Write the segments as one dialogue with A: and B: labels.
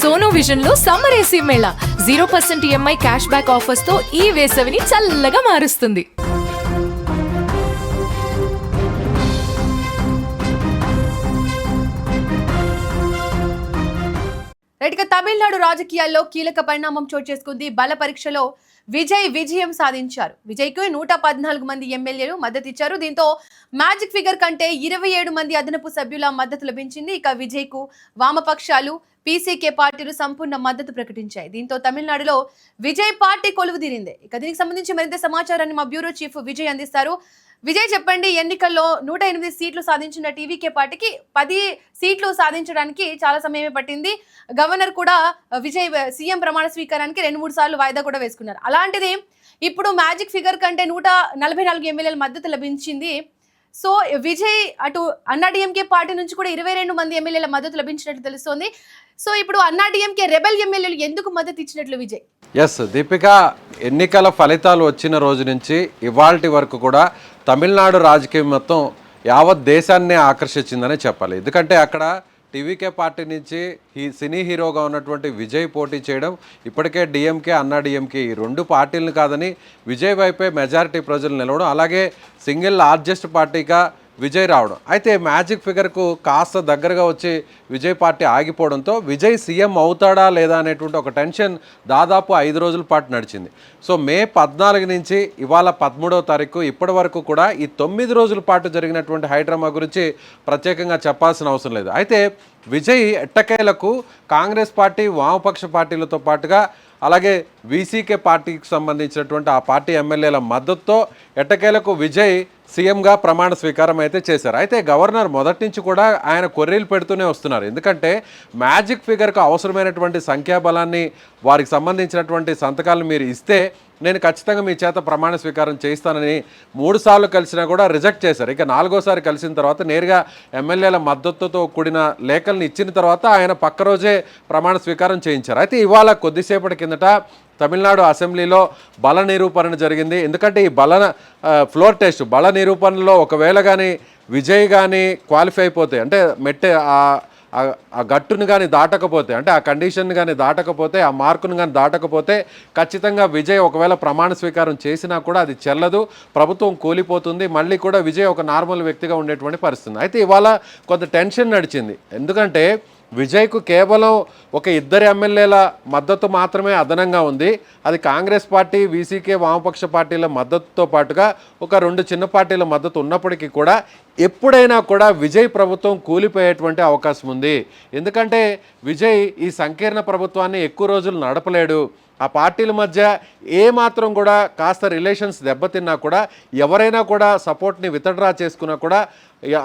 A: Sono vision లో summer AC Mela 0% EMI cash back offers తో ఈ వేసవిని చల్లగా మారుస్తుంది.
B: రైట్గా తమిళనాడు రాజకీయాల్లో కీలక పరిణామం చోటు చేసుకుంది. బల పరీక్షలో విజయం సాధించారు. విజయ్కు 114 మంది ఎమ్మెల్యేలు మద్దతు ఇచ్చారు. దీంతో మ్యాజిక్ ఫిగర్ కంటే 27 మంది అదనపు సభ్యుల మద్దతు లభించింది. ఇక విజయ్కు వామపక్షాలు పీసీకే పార్టీలు సంపూర్ణ మద్దతు ప్రకటించాయి. దీంతో తమిళనాడులో విజయ్ పార్టీ కొలువుదీరింది. ఇక దీనికి సంబంధించి మరింత సమాచారాన్ని మా బ్యూరో చీఫ్ విజయ్ అందిస్తారు. విజయ్ చెప్పండి, ఎన్నికల్లో 108 సీట్లు సాధించిన టీవీకే పార్టీకి 10 సీట్లు సాధించడానికి చాలా సమయమే పట్టింది. గవర్నర్ కూడా విజయ్ సీఎం ప్రమాణ స్వీకారానికి 2-3 సార్లు వాయిదా కూడా వేసుకున్నారు. అలాంటిది ఇప్పుడు మ్యాజిక్ ఫిగర్ కంటే 144 ఎమ్మెల్యేల మద్దతు లభించింది. సో విజయ్ అటు అన్నాడీఎంకే పార్టీ నుంచి కూడా 22 మంది ఎమ్మెల్యేల మద్దతు లభించినట్లు తెలుస్తోంది. సో ఇప్పుడు అన్నాడీఎంకే రెబెల్ ఎమ్మెల్యేలు ఎందుకు మద్దతు ఇచ్చినట్లు విజయ్?
C: ఎస్ దీపిక, ఎన్నికల ఫలితాలు వచ్చిన రోజు నుంచి ఇవాల్టి వరకు కూడా తమిళనాడు రాజకీయం మొత్తం యావత్ దేశాన్నే ఆకర్షించిందనే చెప్పాలి. ఎందుకంటే అక్కడ టీవీకే పార్టీ నుంచి సినీ హీరోగా ఉన్నటువంటి విజయ్ పోటీ చేయడం, ఇప్పటికే డిఎంకే అన్నాడీఎంకే ఈ 2 పార్టీలను కాదని విజయ్ వైపే మెజారిటీ ప్రజలు నిలవడం, అలాగే సింగిల్ లార్జెస్ట్ పార్టీగా విజయ్ రావడం. అయితే మ్యాజిక్ ఫిగర్కు కాస్త దగ్గరగా వచ్చి విజయ్ పార్టీ ఆగిపోవడంతో విజయ్ సీఎం అవుతాడా లేదా అనేటువంటి ఒక టెన్షన్ దాదాపు 5 రోజుల పాటు నడిచింది. సో మే 14 నుంచి ఇవాళ 13వ తారీఖు ఇప్పటి వరకు కూడా ఈ 9 రోజుల పాటు జరిగినటువంటి హైడ్రామా గురించి ప్రత్యేకంగా చెప్పాల్సిన అవసరం లేదు. అయితే విజయ్ ఎట్టకేలకు కాంగ్రెస్ పార్టీ వామపక్ష పార్టీలతో పాటుగా అలాగే వీసీకే పార్టీకి సంబంధించినటువంటి ఆ పార్టీ ఎమ్మెల్యేల మద్దతుతో ఎట్టకేలకు విజయ్ సీఎంగా ప్రమాణ స్వీకారం అయితే చేశారు. అయితే గవర్నర్ మొదటి నుంచి కూడా ఆయన కొర్రీలు పెడుతూనే వస్తున్నారు. ఎందుకంటే మ్యాజిక్ ఫిగర్కు అవసరమైనటువంటి సంఖ్యాబలాన్ని వారికి సంబంధించినటువంటి సంతకాలను మీరు ఇస్తే నేను ఖచ్చితంగా మీ చేత ప్రమాణ స్వీకారం చేయిస్తానని 3 సార్లు కలిసినా కూడా రిజెక్ట్ చేశారు. ఇక 4వసారి కలిసిన తర్వాత నేరుగా ఎమ్మెల్యేల మద్దతుతో కూడిన లేఖలను ఇచ్చిన తర్వాత ఆయన పక్క రోజే ప్రమాణ స్వీకారం చేయించారు. అయితే ఇవాళ కొద్దిసేపటి కిందట తమిళనాడు అసెంబ్లీలో బల నిరూపణ జరిగింది. ఎందుకంటే ఈ ఫ్లోర్ టెస్ట్ బల నిరూపణలో ఒకవేళ కానీ విజయ్ కానీ క్వాలిఫై అయిపోతే, అంటే ఆ గట్టును కానీ దాటకపోతే, అంటే ఆ కండిషన్ కానీ దాటకపోతే, ఆ మార్కును కానీ దాటకపోతే ఖచ్చితంగా విజయ్ ఒకవేళ ప్రమాణ స్వీకారం చేసినా కూడా అది చెల్లదు, ప్రభుత్వం కూలిపోతుంది, మళ్ళీ కూడా విజయ్ ఒక నార్మల్ వ్యక్తిగా ఉండేటువంటి పరిస్థితి. అయితే ఇవాళ కొంత టెన్షన్ నడిచింది. ఎందుకంటే విజయ్కు కేవలం ఒక 2 ఎమ్మెల్యేల మద్దతు మాత్రమే అదనంగా ఉంది. అది కాంగ్రెస్ పార్టీ, వీసీకే వామపక్ష పార్టీల మద్దతుతో పాటుగా ఒక 2 చిన్న పార్టీల మద్దతు ఉన్నప్పటికీ కూడా ఎప్పుడైనా కూడా విజయ్ ప్రభుత్వం కూలిపోయేటువంటి అవకాశం ఉంది. ఎందుకంటే విజయ్ ఈ సంకీర్ణ ప్రభుత్వాన్ని ఎక్కువ రోజులు నడపలేడు. ఆ పార్టీల మధ్య ఏమాత్రం కూడా కాస్త రిలేషన్స్ దెబ్బతిన్నా కూడా, ఎవరైనా కూడా సపోర్ట్ని విత్డ్రా చేసుకున్నా కూడా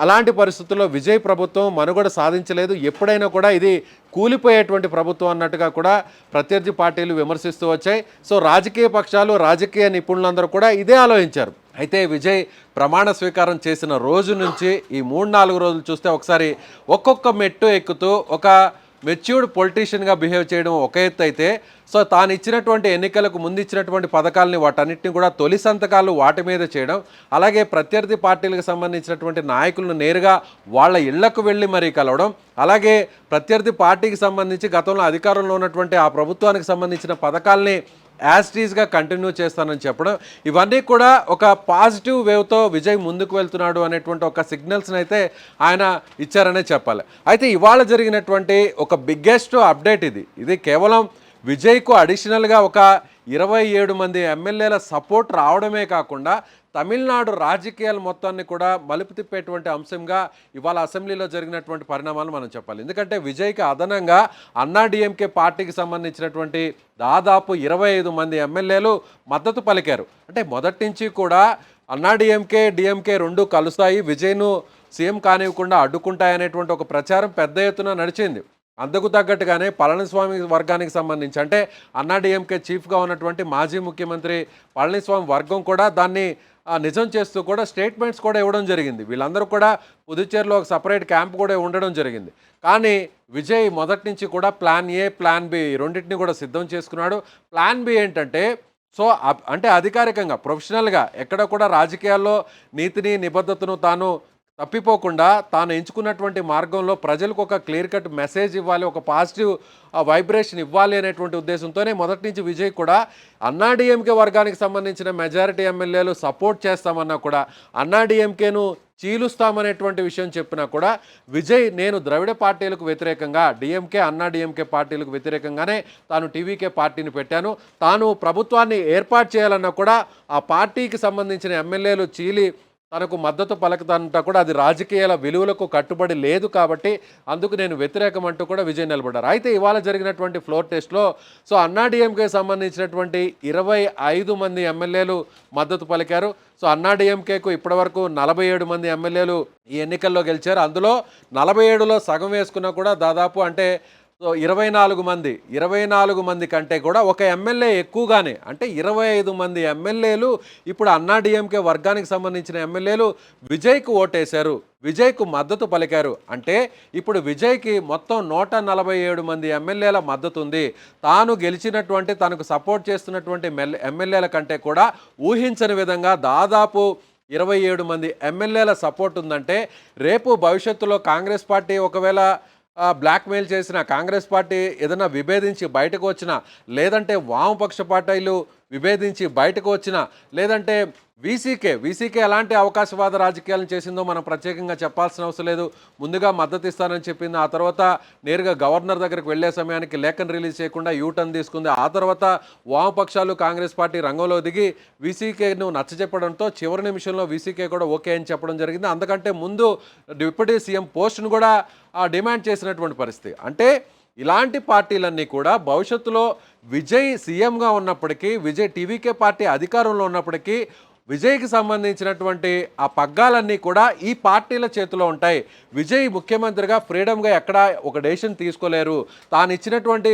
C: అలాంటి పరిస్థితుల్లో విజయ్ ప్రభుత్వం మనుగడ సాధించలేదు. ఎప్పుడైనా కూడా ఇది కూలిపోయేటువంటి ప్రభుత్వం అన్నట్టుగా కూడా ప్రత్యర్థి పార్టీలు విమర్శిస్తూ వచ్చాయి. సో రాజకీయ పక్షాలు, రాజకీయ నిపుణులందరూ కూడా ఇదే ఆలోచించారు. అయితే విజయ్ ప్రమాణ స్వీకారం చేసిన రోజు నుంచి ఈ 3-4 రోజులు చూస్తే ఒకసారి ఒక్కొక్క మెట్టు ఎక్కుతూ ఒక మెచ్యూర్డ్ పొలిటీషియన్గా బిహేవ్ చేయడం ఒక ఎత్తు అయితే, సో తాను ఇచ్చినటువంటి ఎన్నికలకు ముందు ఇచ్చినటువంటి పథకాలని వాటన్నిటిని కూడా తొలి సంతకాలు వాటి మీద చేయడం, అలాగే ప్రత్యర్థి పార్టీలకు సంబంధించినటువంటి నాయకులను నేరుగా వాళ్ళ ఇళ్లకు వెళ్ళి మరీ కలవడం, అలాగే ప్రత్యర్థి పార్టీకి సంబంధించి గతంలో అధికారంలో ఉన్నటువంటి ఆ ప్రభుత్వానికి సంబంధించిన పథకాలని యాస్టీస్గా కంటిన్యూ చేస్తానని చెప్పడం, ఇవన్నీ కూడా ఒక పాజిటివ్ వేవ్తో విజయ్ ముందుకు వెళ్తున్నాడు అనేటువంటి ఒక సిగ్నల్స్ని అయితే ఆయన ఇచ్చారనే చెప్పాలి. అయితే ఇవాళ జరిగినటువంటి ఒక బిగ్గెస్ట్ అప్డేట్ ఇది కేవలం విజయ్కు అడిషనల్గా ఒక 27 మంది ఎమ్మెల్యేల సపోర్ట్ రావడమే కాకుండా తమిళనాడు రాజకీయాల మొత్తాన్ని కూడా మలుపు తిప్పేటువంటి అంశంగా ఇవాళ అసెంబ్లీలో జరిగినటువంటి పరిణామాలు మనం చెప్పాలి. ఎందుకంటే విజయ్కి అదనంగా అన్నాడీఎంకే పార్టీకి సంబంధించినటువంటి దాదాపు 25 మంది ఎమ్మెల్యేలు మద్దతు పలికారు. అంటే మొదటి నుంచి కూడా అన్నాడీఎంకే, డిఎంకే 2 కలుస్తాయి, విజయ్ను సీఎం కానివ్వకుండా అడ్డుకుంటాయనేటువంటి ఒక ప్రచారం పెద్ద ఎత్తున నడిచింది. అందుకు తగ్గట్టుగానే పళనిస్వామి వర్గానికి సంబంధించి, అంటే అన్నాడీఎంకే చీఫ్గా ఉన్నటువంటి మాజీ ముఖ్యమంత్రి పళనిస్వామి వర్గం కూడా దాన్ని నిజం చేస్తూ కూడా స్టేట్మెంట్స్ కూడా ఇవ్వడం జరిగింది. వీళ్ళందరూ కూడా పుదుచ్చేరిలో ఒక సపరేట్ క్యాంప్ కూడా ఉండడం జరిగింది. కానీ విజయ్ మొదటి నుంచి కూడా ప్లాన్ ఏ, ప్లాన్ బి రెండింటిని కూడా సిద్ధం చేసుకున్నాడు. ప్లాన్ బి ఏంటంటే, సో అంటే అధికారికంగా, ప్రొఫెషనల్గా ఎక్కడ కూడా రాజకీయాల్లో నీతిని నిబద్ధతను తాను తప్పిపోకుండా తాను ఎంచుకున్నటువంటి మార్గంలో ప్రజలకు ఒక క్లియర్ కట్ మెసేజ్ ఇవ్వాలి, ఒక పాజిటివ్ వైబ్రేషన్ ఇవ్వాలి అనేటువంటి ఉద్దేశంతోనే మొదటి నుంచి విజయ్ కూడా అన్నాడీఎంకే వర్గానికి సంబంధించిన మెజారిటీ ఎమ్మెల్యేలు సపోర్ట్ చేస్తామన్నా కూడా, అన్నాడీఎంకేను చీలుస్తామనేటువంటి విషయం చెప్పినా కూడా విజయ్ నేను ద్రవిడ పార్టీలకు వ్యతిరేకంగా, డిఎంకే అన్నాడీఎంకే పార్టీలకు వ్యతిరేకంగానే తాను టీవీకే పార్టీని పెట్టాను, తాను ప్రభుత్వాన్ని ఏర్పాటు చేయాలన్నా కూడా ఆ పార్టీకి సంబంధించిన ఎమ్మెల్యేలు చీలి తనకు మద్దతు పలకదంతా కూడా అది రాజకీయాల విలువలకు కట్టుబడి లేదు కాబట్టి అందుకు నేను వ్యతిరేకం అంటూ కూడా విజయ్ నిలబడ్డారు. అయితే ఇవాళ జరిగినటువంటి ఫ్లోర్ టెస్ట్లో అన్నాడీఎంకే సంబంధించినటువంటి 25 మంది ఎమ్మెల్యేలు మద్దతు పలికారు. అన్నాడీఎంకేకు ఇప్పటివరకు 47 మంది ఎమ్మెల్యేలు ఈ ఎన్నికల్లో గెలిచారు. అందులో 47లో సగం వేసుకున్నా కూడా దాదాపు అంటే 24 మంది కంటే కూడా ఒక ఎమ్మెల్యే ఎక్కువగానే, అంటే 25 మంది ఎమ్మెల్యేలు ఇప్పుడు అన్నాడీఎంకే వర్గానికి సంబంధించిన ఎమ్మెల్యేలు విజయ్కు ఓటేశారు, విజయ్కు మద్దతు పలికారు. అంటే ఇప్పుడు విజయ్కి మొత్తం 147 మంది ఎమ్మెల్యేల మద్దతు ఉంది. తాను గెలిచినటువంటి తనకు సపోర్ట్ చేస్తున్నటువంటి ఎమ్మెల్యేల కంటే కూడా ఊహించని విధంగా దాదాపు 27 మంది ఎమ్మెల్యేల సపోర్ట్ ఉందంటే రేపు భవిష్యత్తులో కాంగ్రెస్ పార్టీ ఒకవేళ బ్లాక్మెయిల్ చేసిన, కాంగ్రెస్ పార్టీ ఏదైనా విభేదించి బయటకు వచ్చినా, లేదంటే వామపక్ష పార్టీలు విభేదించి బయటకు వచ్చినా, లేదంటే వీసీకే ఎలాంటి అవకాశవాద రాజకీయాలను చేసిందో మనం ప్రత్యేకంగా చెప్పాల్సిన అవసరం లేదు. ముందుగా మద్దతు ఇస్తానని చెప్పింది, ఆ తర్వాత నేరుగా గవర్నర్ దగ్గరికి వెళ్లే సమయానికి లేఖను రిలీజ్ చేయకుండా యూటర్న్ తీసుకుంది. ఆ తర్వాత వామపక్షాలు కాంగ్రెస్ పార్టీ రంగంలో దిగి వీసీకేను నచ్చజెప్పడంతో చివరి నిమిషంలో వీసీకే కూడా ఓకే అని చెప్పడం జరిగింది. అందుకంటే ముందు డిప్యూటీ సీఎం పోస్టును కూడా డిమాండ్ చేసినటువంటి పరిస్థితి. అంటే ఇలాంటి పార్టీలన్నీ కూడా భవిష్యత్తులో విజయ్ సీఎంగా ఉన్నప్పటికీ, విజయ్ టీవీకే పార్టీ అధికారంలో ఉన్నప్పటికీ విజయ్కి సంబంధించినటువంటి ఆ పగ్గాలన్నీ కూడా ఈ పార్టీల చేతిలో ఉంటాయి. విజయ్ ముఖ్యమంత్రిగా ఫ్రీడమ్గా ఎక్కడా ఒక డెసిషన్ తీసుకోలేరు. తాను ఇచ్చినటువంటి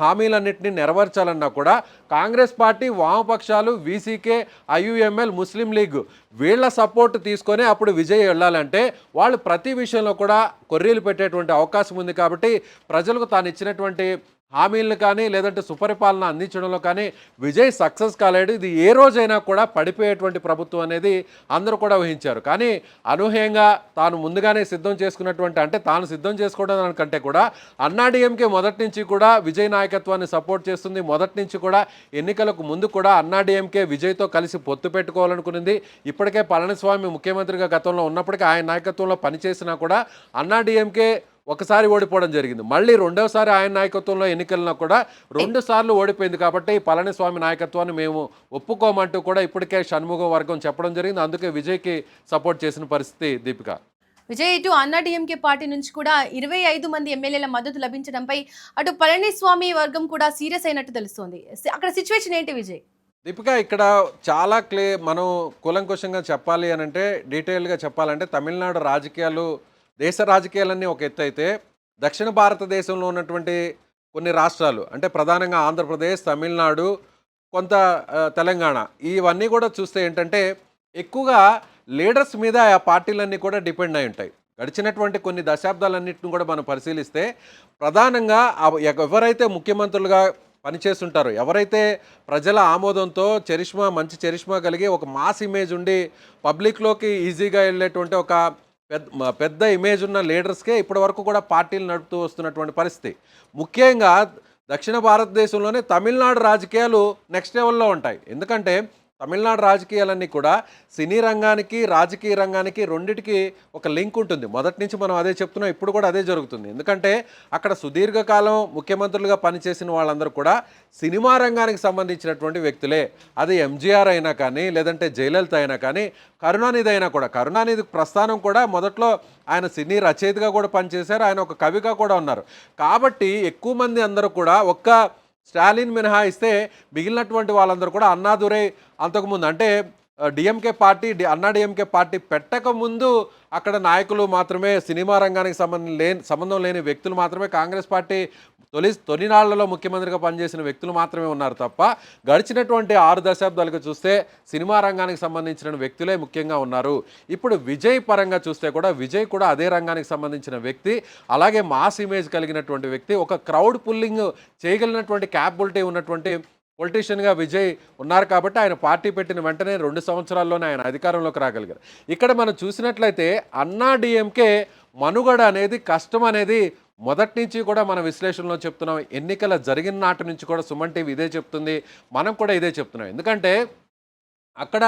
C: హామీలన్నింటినీ నెరవేర్చాలన్నా కూడా కాంగ్రెస్ పార్టీ, వామపక్షాలు, వీసీకే, ఐయుఎంఎల్, ముస్లిం లీగ్ వీళ్ళ సపోర్ట్ తీసుకొని అప్పుడు విజయ్ వెళ్ళాలంటే వాళ్ళు ప్రతి విషయంలో కూడా కొర్రీలు పెట్టేటువంటి అవకాశం ఉంది. కాబట్టి ప్రజలకు తాను ఇచ్చినటువంటి హామీలను కానీ లేదంటే సుపరిపాలన అందించడంలో కానీ విజయ్ సక్సెస్ కాలేడు. ఇది ఏ రోజైనా కూడా పడిపోయేటువంటి ప్రభుత్వం అనేది అందరూ కూడా ఊహించారు. కానీ అనూహ్యంగా తాను ముందుగానే సిద్ధం చేసుకున్నటువంటి, అంటే తాను సిద్ధం చేసుకోవడం దానికంటే కూడా అన్నాడీఎంకే మొదటి నుంచి కూడా విజయ్ నాయకత్వాన్ని సపోర్ట్ చేస్తుంది. మొదటి నుంచి కూడా ఎన్నికలకు ముందు కూడా అన్నాడీఎంకే విజయ్తో కలిసి పొత్తు పెట్టుకోవాలనుకునింది. ఇప్పటికే పళనిస్వామి ముఖ్యమంత్రిగా గతంలో ఉన్నప్పటికీ ఆయన నాయకత్వంలో పనిచేసినా కూడా అన్నాడీఎంకే ఒకసారి ఓడిపోవడం జరిగింది. మళ్ళీ రెండవసారి ఆయన నాయకత్వంలో ఎన్నికల్లో కూడా 2 సార్లు ఓడిపోయింది. కాబట్టి పళనిస్వామి నాయకత్వాన్ని మేము ఒప్పుకోమంటూ కూడా ఇప్పటికే షణ్ముగం వర్గం చెప్పడం జరిగింది. అందుకే విజయ్కి సపోర్ట్ చేసిన పరిస్థితి. దీపిక,
B: విజయ్ ఇటు అన్నాడీఎంకే పార్టీ నుంచి కూడా 25 మంది ఎమ్మెల్యేల మద్దతు లభించడంపై అటు పళనిస్వామి వర్గం కూడా సీరియస్ అయినట్టు తెలుస్తోంది. అక్కడ సిచ్యువేషన్ ఏంటి విజయ్?
C: దీపిక, ఇక్కడ చాలా మనం కూలంకుషంగా చెప్పాలి అని అంటే, డీటెయిల్గా చెప్పాలంటే తమిళనాడు రాజకీయాలు, దేశ రాజకీయాలన్నీ ఒక ఎత్తు అయితే దక్షిణ భారతదేశంలో ఉన్నటువంటి కొన్ని రాష్ట్రాలు, అంటే ప్రధానంగా ఆంధ్రప్రదేశ్, తమిళనాడు, కొంత తెలంగాణ, ఇవన్నీ కూడా చూస్తే ఏంటంటే ఎక్కువగా లీడర్స్ మీద ఆ పార్టీలన్నీ కూడా డిపెండ్ అయి ఉంటాయి. గడిచినటువంటి కొన్ని దశాబ్దాలన్నింటిని కూడా మనం పరిశీలిస్తే ప్రధానంగా ఎవరైతే ముఖ్యమంత్రులుగా పనిచేస్తుంటారో, ఎవరైతే ప్రజల ఆమోదంతో మంచి చరిష్మా కలిగి ఒక మాస్ ఇమేజ్ ఉండి పబ్లిక్లోకి ఈజీగా వెళ్ళేటువంటి ఒక పెద్ద ఇమేజ్ ఉన్న లీడర్స్కే ఇప్పటి వరకు కూడా పార్టీలు నడుపుతూ వస్తున్నటువంటి పరిస్థితి. ముఖ్యంగా దక్షిణ భారతదేశంలోనే తమిళనాడు రాజకీయాలు నెక్స్ట్ లెవెల్లో ఉంటాయి. ఎందుకంటే తమిళనాడు రాజకీయాలన్నీ కూడా సినీ రంగానికి, రాజకీయ రంగానికి రెండిటికి ఒక లింక్ ఉంటుంది. మొదటి నుంచి మనం అదే చెప్తున్నాం, ఇప్పుడు కూడా అదే జరుగుతుంది. ఎందుకంటే అక్కడ సుదీర్ఘకాలం ముఖ్యమంత్రులుగా పనిచేసిన వాళ్ళందరూ కూడా సినిమా రంగానికి సంబంధించినటువంటి వ్యక్తులే. అది ఎంజీఆర్ అయినా కానీ, లేదంటే జయలలిత అయినా కానీ, కరుణానిధి అయినా కూడా. కరుణానిధి ప్రస్థానం కూడా మొదట్లో ఆయన సినీ రచయితగా కూడా పనిచేశారు, ఆయన ఒక కవిగా కూడా ఉన్నారు. కాబట్టి ఎక్కువ మంది అందరూ కూడా స్టాలిన్ మినహాయిస్తే మిగిలినటువంటి వాళ్ళందరూ కూడా అన్నాదురై అంతకుముందు, అంటే డిఎంకే పార్టీ, అన్నాడీఎంకే పార్టీ పెట్టకముందు అక్కడ నాయకులు మాత్రమే, సినిమా రంగానికి సంబంధం లేని వ్యక్తులు మాత్రమే, కాంగ్రెస్ పార్టీ తొలినాళ్లలో ముఖ్యమంత్రిగా పనిచేసిన వ్యక్తులు మాత్రమే ఉన్నారు తప్ప గడిచినటువంటి 6 దశాబ్దాలకు చూస్తే సినిమా రంగానికి సంబంధించిన వ్యక్తులే ముఖ్యంగా ఉన్నారు. ఇప్పుడు విజయ్ పరంగా చూస్తే కూడా విజయ్ కూడా అదే రంగానికి సంబంధించిన వ్యక్తి, అలాగే మాస్ ఇమేజ్ కలిగినటువంటి వ్యక్తి, ఒక క్రౌడ్ పుల్లింగ్ చేయగలిగినటువంటి క్యాపబిలిటీ ఉన్నటువంటి పొలిటీషియన్గా విజయ్ ఉన్నారు కాబట్టి ఆయన పార్టీ పెట్టిన వెంటనే 2 సంవత్సరాల్లోనే ఆయన అధికారంలోకి రాగలిగారు. ఇక్కడ మనం చూసినట్లయితే అన్నా డిఎంకే మనుగడ అనేది కష్టం అనేది మొదటి నుంచి కూడా మన విశ్లేషణలో చెప్తున్నాం. ఎన్నికల జరిగిన నాటి నుంచి కూడా సుమన్ టీవీ ఇదే చెప్తుంది, మనం కూడా ఇదే చెప్తున్నాం. ఎందుకంటే అక్కడ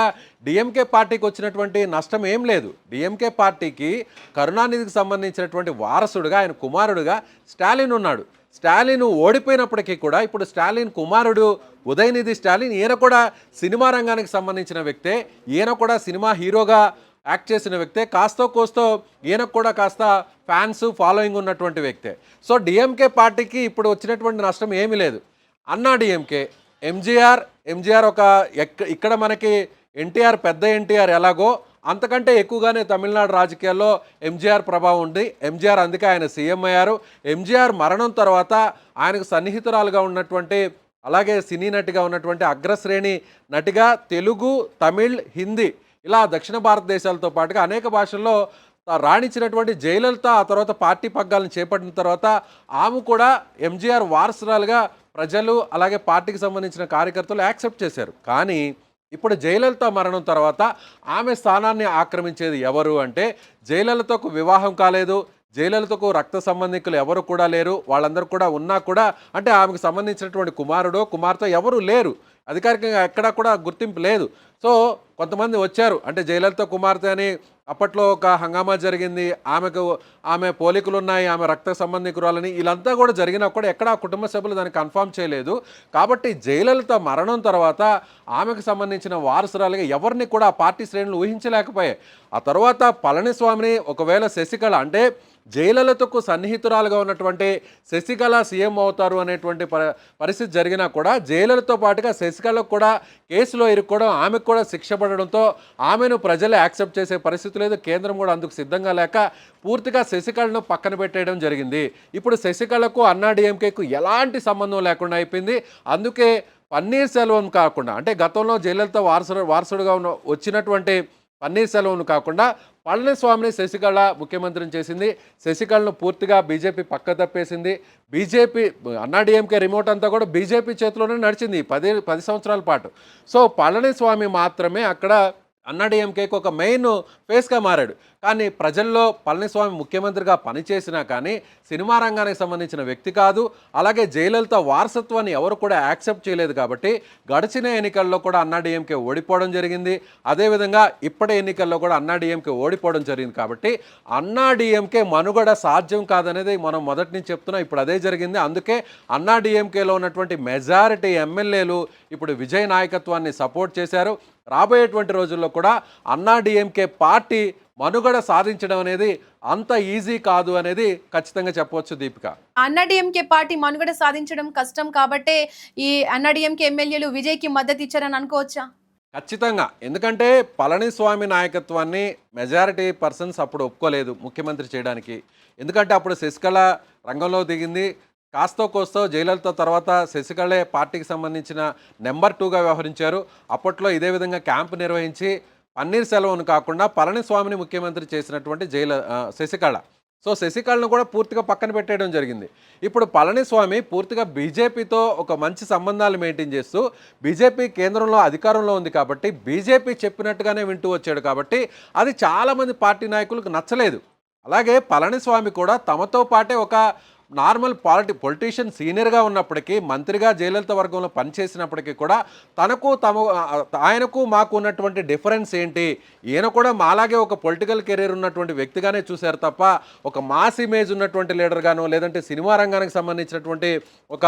C: డిఎంకే పార్టీకి వచ్చినటువంటి నష్టం ఏం లేదు. డిఎంకే పార్టీకి కరుణానిధికి సంబంధించినటువంటి వారసుడుగా ఆయన కుమారుడుగా స్టాలిన్ ఉన్నాడు. స్టాలిన్ ఓడిపోయినప్పటికీ కూడా ఇప్పుడు స్టాలిన్ కుమారుడు ఉదయనిధి స్టాలిన్, ఈయన కూడా సినిమా రంగానికి సంబంధించిన వ్యక్తే, ఈయన కూడా సినిమా హీరోగా యాక్ట్ చేసిన వ్యక్తే, కాస్తో కోస్తో ఈయనకు కూడా కాస్త ఫ్యాన్స్ ఫాలోయింగ్ ఉన్నటువంటి వ్యక్తే. సో డిఎంకే పార్టీకి ఇప్పుడు వచ్చినటువంటి నష్టం ఏమీ లేదు. అన్నా డిఎంకే ఎంజీఆర్ ఒక ఇక్కడ మనకి ఎన్టీఆర్ పెద్ద ఎన్టీఆర్ ఎలాగో అంతకంటే ఎక్కువగానే తమిళనాడు రాజకీయాల్లో ఎంజీఆర్ ప్రభావం ఉంది. ఎంజీఆర్ అందుకే ఆయన సీఎం అయ్యారు. ఎంజీఆర్ మరణం తర్వాత ఆయనకు సన్నిహితురాలుగా ఉన్నటువంటి అలాగే సినీ నటిగా ఉన్నటువంటి అగ్రశ్రేణి నటిగా తెలుగు, తమిళ్, హిందీ ఇలా దక్షిణ భారతదేశాలతో పాటుగా అనేక భాషల్లో రాణించినటువంటి జయలలిత ఆ తర్వాత పార్టీ పగ్గాలను చేపట్టిన తర్వాత ఆమె కూడా ఎంజీఆర్ వారసురాలుగా ప్రజలు అలాగే పార్టీకి సంబంధించిన కార్యకర్తలు యాక్సెప్ట్ చేశారు. కానీ ఇప్పుడు జయలలిత మరణం తర్వాత ఆమె స్థానాన్ని ఆక్రమించేది ఎవరు అంటే, జయలలితకు వివాహం కాలేదు, జయలలితకు రక్త సంబంధికులు ఎవరు కూడా లేరు, వాళ్ళందరూ కూడా ఉన్నా కూడా అంటే ఆమెకు సంబంధించినటువంటి కుమారుడో కుమార్తె ఎవరు లేరు, అధికారికంగా ఎక్కడా కూడా గుర్తింపు లేదు. సో కొంతమంది వచ్చారు అంటే జయలలిత కుమార్తె అని అప్పట్లో ఒక హంగామా జరిగింది, ఆమె పోలికలు ఉన్నాయి, ఆమె రక్త సంబంధికురాలని వీళ్ళంతా కూడా జరిగినా కూడా ఎక్కడా కుటుంబ సభ్యులు దాన్ని కన్ఫర్మ్ చేయలేదు. కాబట్టి జయలలిత మరణం తర్వాత ఆమెకు సంబంధించిన వారసురాలుగా ఎవరిని కూడా ఆ పార్టీ శ్రేణులు ఊహించలేకపోయాయి. ఆ తర్వాత పళనిస్వామిని ఒకవేళ శశికళ అంటే జయలలితకు సన్నిహితురాలుగా ఉన్నటువంటి శశికళ సీఎం అవుతారు అనేటువంటి పరిస్థితి జరిగినా కూడా జయలలితతో పాటుగా శశికళకు కూడా కేసులో ఇరుక్కోవడం, ఆమెకు కూడా శిక్ష పడడంతో ఆమెను ప్రజలు యాక్సెప్ట్ చేసే పరిస్థితి లేదు. కేంద్రం కూడా అందుకు సిద్ధంగా లేక పూర్తిగా శశికళను పక్కన పెట్టేయడం జరిగింది. ఇప్పుడు శశికళకు అన్నా డిఎంకేకు ఎలాంటి సంబంధం లేకుండా అయిపోయింది. అందుకే పన్నీర్ సెల్వం కాకుండా అంటే గతంలో జయలలిత వారసుడుగా వచ్చినటువంటి పన్నీర్ సెల్వంను కాకుండా పళనిస్వామిని శశికళ ముఖ్యమంత్రిని చేసింది. శశికళను పూర్తిగా బీజేపీ పక్క తప్పేసింది. బీజేపీ అన్నా డిఎంకే రిమోట్ అంతా కూడా బీజేపీ చేతిలోనే నడిచింది 10 సంవత్సరాల పాటు. సో పళనిస్వామి మాత్రమే అక్కడ అన్నా డిఎంకేకి ఒక మెయిన్ ఫేస్గా మారాడు. కానీ ప్రజల్లో పళనిస్వామి ముఖ్యమంత్రిగా పనిచేసినా కానీ సినిమా రంగానికి సంబంధించిన వ్యక్తి కాదు, అలాగే జయలలిత వారసత్వాన్ని ఎవరు కూడా యాక్సెప్ట్ చేయలేదు. కాబట్టి గడిచిన ఎన్నికల్లో కూడా అన్నా డిఎంకే ఓడిపోవడం జరిగింది. అదేవిధంగా ఇప్పటి ఎన్నికల్లో కూడా అన్నా డిఎంకే ఓడిపోవడం జరిగింది. కాబట్టి అన్నా డిఎంకే మనుగడ సాధ్యం కాదనేది మనం మొదటి నుంచి చెప్తున్నాం. ఇప్పుడు అదే జరిగింది. అందుకే అన్నా డిఎంకేలో ఉన్నటువంటి మెజారిటీ ఎమ్మెల్యేలు ఇప్పుడు విజయ్ నాయకత్వాన్ని సపోర్ట్ చేశారు. రాబోయేటువంటి రోజుల్లో కూడా అన్నా డిఎంకే పార్టీ మనుగడ సాధించడం అనేది అంత ఈజీ కాదు అనేది ఖచ్చితంగా చెప్పవచ్చు దీపిక.
B: అన్నా డిఎంకే పార్టీ మనుగడ సాధించడం కష్టం కాబట్టే ఈ అన్నా డిఎంకే ఎమ్మెల్యేలు విజయ్కి మద్దతు ఇచ్చారని అనుకోవచ్చా?
C: ఖచ్చితంగా. ఎందుకంటే పళనిస్వామి నాయకత్వాన్ని మెజారిటీ పర్సన్స్ అప్పుడు ఒప్పుకోలేదు ముఖ్యమంత్రి చేయడానికి. ఎందుకంటే అప్పుడు శశికళ రంగంలో దిగింది. కాస్తో కోస్తో జయలలిత తర్వాత శశికళే పార్టీకి సంబంధించిన నెంబర్ 2గా వ్యవహరించారు. అప్పట్లో ఇదే విధంగా క్యాంపు నిర్వహించి పన్నీర్ సెల్వంను కాకుండా పళనిస్వామిని ముఖ్యమంత్రి చేసినటువంటి శశికళ. సో శశికళను కూడా పూర్తిగా పక్కన పెట్టేయడం జరిగింది. ఇప్పుడు పళనిస్వామి పూర్తిగా బీజేపీతో ఒక మంచి సంబంధాలు మెయింటైన్ చేస్తూ బీజేపీ కేంద్రంలో అధికారంలో ఉంది కాబట్టి బీజేపీ చెప్పినట్టుగానే వింటూ వచ్చాడు. కాబట్టి అది చాలామంది పార్టీ నాయకులకు నచ్చలేదు. అలాగే పళనిస్వామి కూడా తమతో పాటే ఒక నార్మల్ పొలిటీషియన్ సీనియర్గా ఉన్నప్పటికీ మంత్రిగా జయలలిత వర్గంలో పనిచేసినప్పటికీ కూడా ఆయనకు మాకు ఉన్నటువంటి డిఫరెన్స్ ఏంటి, ఈయన కూడా మాలాగే ఒక పొలిటికల్ కెరీర్ ఉన్నటువంటి వ్యక్తిగానే చూశారు తప్ప ఒక మాస్ ఇమేజ్ ఉన్నటువంటి లీడర్గాను లేదంటే సినిమా రంగానికి సంబంధించినటువంటి ఒక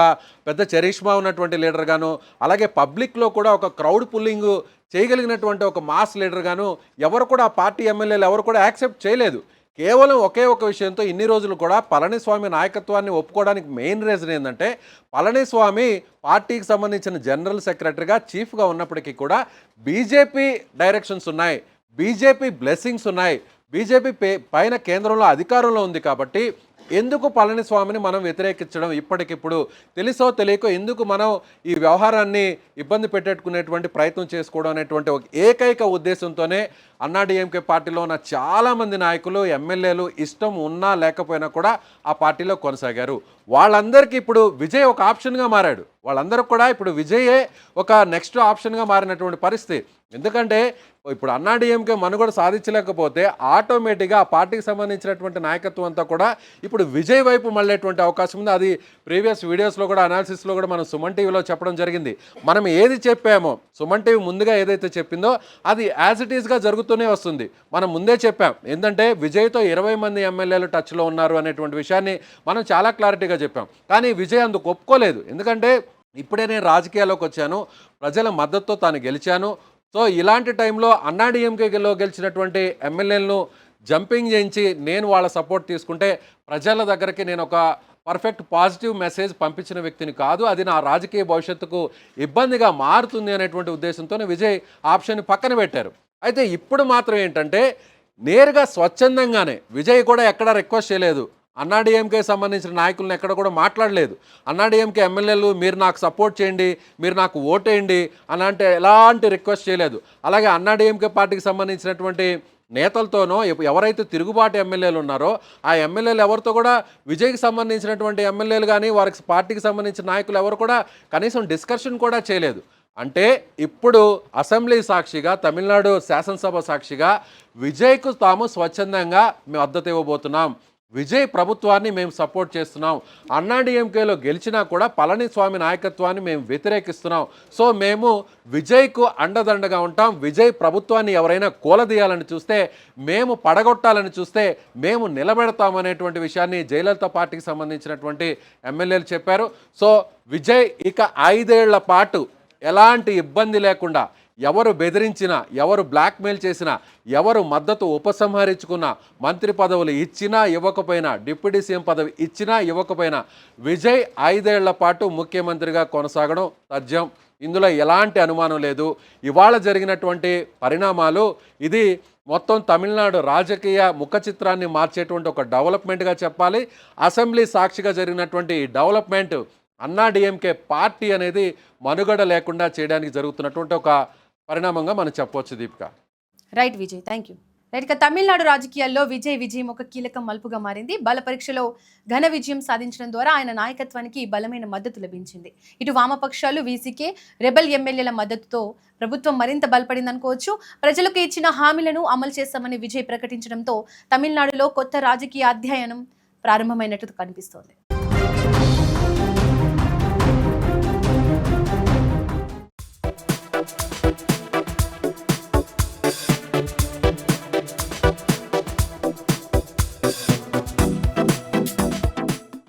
C: పెద్ద చరిష్మా ఉన్నటువంటి లీడర్గాను అలాగే పబ్లిక్లో కూడా ఒక క్రౌడ్ పుల్లింగ్ చేయగలిగినటువంటి ఒక మాస్ లీడర్గాను ఎవరు కూడా ఆ పార్టీ ఎమ్మెల్యేలు ఎవరు కూడా యాక్సెప్ట్ చేయలేదు. కేవలం ఒకే ఒక విషయంతో ఇన్ని రోజులు కూడా పళనిస్వామి నాయకత్వాన్ని ఒప్పుకోవడానికి మెయిన్ రీజన్ ఏంటంటే పళనిస్వామి పార్టీకి సంబంధించిన జనరల్ సెక్రటరీగా చీఫ్గా ఉన్నప్పటికీ కూడా బీజేపీ డైరెక్షన్స్ ఉన్నాయి, బీజేపీ బ్లెస్సింగ్స్ ఉన్నాయి, బీజేపీ పైన కేంద్రంలో అధికారంలో ఉంది. కాబట్టి ఎందుకు పళనిస్వామిని మనం వ్యతిరేకించడం ఇప్పటికిప్పుడు తెలుసో తెలియకో ఎందుకు మనం ఈ వ్యవహారాన్ని ఇబ్బంది పెట్టేట్టుకునేటువంటి ప్రయత్నం చేసుకోవడం అనేటువంటి ఒక ఏకైక ఉద్దేశంతోనే అన్నాడీఎంకే పార్టీలో ఉన్న చాలామంది నాయకులు ఎమ్మెల్యేలు ఇష్టం ఉన్నా లేకపోయినా కూడా ఆ పార్టీలో కొనసాగారు. వాళ్ళందరికీ ఇప్పుడు విజయ్ ఒక ఆప్షన్గా మారాడు. వాళ్ళందరూ కూడా ఇప్పుడు విజయే ఒక నెక్స్ట్ ఆప్షన్గా మారినటువంటి పరిస్థితి. ఎందుకంటే ఇప్పుడు అన్నాడీఎంకే మనుగడ సాధించలేకపోతే ఆటోమేటిక్గా ఆ పార్టీకి సంబంధించినటువంటి నాయకత్వం అంతా కూడా ఇప్పుడు విజయ్ వైపు మళ్ళేటువంటి అవకాశం ఉంది. అది ప్రీవియస్ వీడియోస్లో కూడా అనాలిసిస్లో కూడా మనం సుమన్ టీవీలో చెప్పడం జరిగింది. మనం ఏది చెప్పామో సుమన్ టీవీ ముందుగా ఏదైతే చెప్పిందో అది యాజ్ ఇట్ ఈస్గా జరుగుతూనే వస్తుంది. మనం ముందే చెప్పాం. ఏంటంటే విజయ్తో 20 మంది ఎమ్మెల్యేలు టచ్లో ఉన్నారు అనేటువంటి విషయాన్ని మనం చాలా క్లారిటీగా చెప్పాం. కానీ విజయ్ అందుకు ఒప్పుకోలేదు. ఎందుకంటే ఇప్పుడే నేను రాజకీయాల్లోకి వచ్చాను, ప్రజల మద్దతుతో తాను గెలిచాను. సో ఇలాంటి టైంలో అన్నాడీఎంకేలో గెలిచినటువంటి ఎమ్మెల్యేలను జంపింగ్ చేయించి నేను వాళ్ళ సపోర్ట్ తీసుకుంటే ప్రజల దగ్గరికి నేను ఒక పర్ఫెక్ట్ పాజిటివ్ మెసేజ్ పంపించిన వ్యక్తిని కాదు, అది నా రాజకీయ భవిష్యత్తుకు ఇబ్బందిగా మారుతుంది అనేటువంటి ఉద్దేశంతోనే విజయ్ ఆప్షన్ పక్కన పెట్టారు. అయితే ఇప్పుడు మాత్రం ఏంటంటే నేరుగా స్వచ్ఛందంగానే విజయ్ కూడా ఎక్కడా రిక్వెస్ట్ చేయలేదు. అన్నాడీఎంకే సంబంధించిన నాయకులను ఎక్కడ కూడా మాట్లాడలేదు. అన్నాడీఎంకే ఎమ్మెల్యేలు మీరు నాకు సపోర్ట్ చేయండి, మీరు నాకు ఓటేయండి అని అంటే ఎలాంటి రిక్వెస్ట్ చేయలేదు. అలాగే అన్నాడీఎంకే పార్టీకి సంబంధించినటువంటి నేతలతోనో ఎవరైతే తిరుగుబాటు ఎమ్మెల్యేలు ఉన్నారో ఆ ఎమ్మెల్యేలు ఎవరితో కూడా విజయ్కి సంబంధించినటువంటి ఎమ్మెల్యేలు కానీ వారికి పార్టీకి సంబంధించిన నాయకులు ఎవరు కూడా కనీసం డిస్కషన్ కూడా చేయలేదు. అంటే ఇప్పుడు అసెంబ్లీ సాక్షిగా తమిళనాడు శాసనసభ సాక్షిగా విజయ్కు తాము స్వచ్ఛందంగా మద్దతు ఇవ్వబోతున్నాం, విజయ్ ప్రభుత్వాన్ని మేము సపోర్ట్ చేస్తున్నాం, అన్నాడీఎంకేలో గెలిచినా కూడా పళనిస్వామి నాయకత్వాన్ని మేము వ్యతిరేకిస్తున్నాం. సో మేము విజయ్కు అండదండగా ఉంటాం. విజయ్ ప్రభుత్వాన్ని ఎవరైనా కూలదీయాలని చూస్తే, మేము పడగొట్టాలని చూస్తే మేము నిలబెడతామనేటువంటి విషయాన్ని జయలలిత పార్టీకి సంబంధించినటువంటి ఎమ్మెల్యేలు చెప్పారు. సో విజయ్ ఇక 5 ఏళ్ల పాటు ఎలాంటి ఇబ్బంది లేకుండా ఎవరు బెదిరించినా, ఎవరు బ్లాక్మెయిల్ చేసినా, ఎవరు మద్దతు ఉపసంహరించుకున్నా, మంత్రి పదవులు ఇచ్చినా ఇవ్వకపోయినా, డిప్యూటీ సీఎం పదవి ఇచ్చినా ఇవ్వకపోయినా విజయ్ 5 ఏళ్ల పాటు ముఖ్యమంత్రిగా కొనసాగడం తథ్యం. ఇందులో ఎలాంటి అనుమానం లేదు. ఇవాళ జరిగినటువంటి పరిణామాలు ఇది మొత్తం తమిళనాడు రాజకీయ ముఖ చిత్రాన్ని మార్చేటువంటి ఒక డెవలప్మెంట్గా చెప్పాలి. అసెంబ్లీ సాక్షిగా జరిగినటువంటి ఈ డెవలప్మెంట్ అన్నాడీఎంకే పార్టీ అనేది మనుగడ లేకుండా చేయడానికి జరుగుతున్నటువంటి ఒక పరిణామంగా మనం చెప్పవచ్చు. Deepika.
B: Right Vijay, thank you. Right, ఇక తమిళనాడు రాజకీయాల్లో విజయం ఒక కీలక మలుపుగా మారింది. బల పరీక్షలో ఘన విజయం సాధించడం ద్వారా ఆయన నాయకత్వానికి బలమైన మద్దతు లభించింది. ఇటు వామపక్షాలు, వీసీకే, రెబల్ ఎమ్మెల్యేల మద్దతుతో ప్రభుత్వం మరింత బలపడిందనుకోవచ్చు. ప్రజలకు ఇచ్చిన హామీలను అమలు చేస్తామని విజయ్ ప్రకటించడంతో తమిళనాడులో కొత్త రాజకీయ అధ్యయనం ప్రారంభమైనట్టు కనిపిస్తోంది.